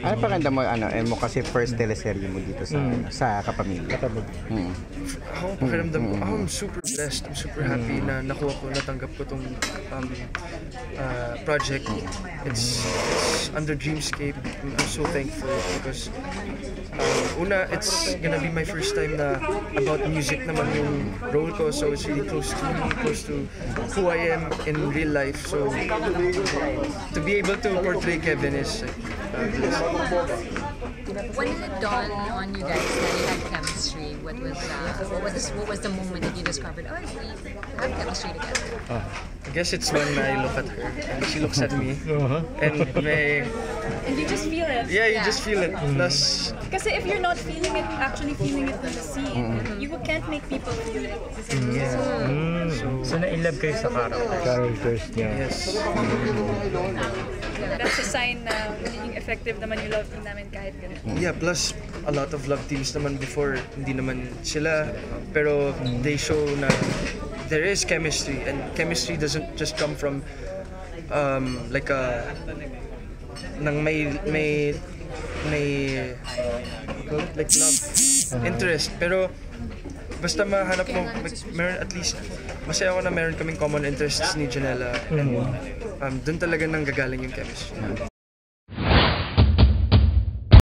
Ano pakanda mo, mo kasi first teleserye mo dito sa Kapamilya. Ako, pakiramdam ko, I'm super blessed. I'm super happy na nakuha ko, natanggap ko tong project. It's under Dreamscape. I'm so thankful because una, it's gonna be my first time na about music naman yung role ko, so it's really close to me, close to who I am in real life. So to be able to portray Kevin is When did it dawn on you guys that you had chemistry? What was the moment that you discovered, oh, we have chemistry together? I guess it's when I look at her and she looks at me and And you just feel it. yeah, you just feel it. Plus, Kasi if you're not feeling it, actually feeling it in the scene, you can't make people feel it. So na-inlove kayo sa characters niya. yes. That's a sign na magiging effective naman yung love team namin kahit ganun. Yeah, plus a lot of love teams naman before, hindi naman sila, pero they show na there is chemistry, and chemistry doesn't just come from like a nang may like love interest, pero basta mahanap mo meron, at least masaya ako na meron kaming common interests ni Janela, and dun talaga nang gagaling yung chemistry.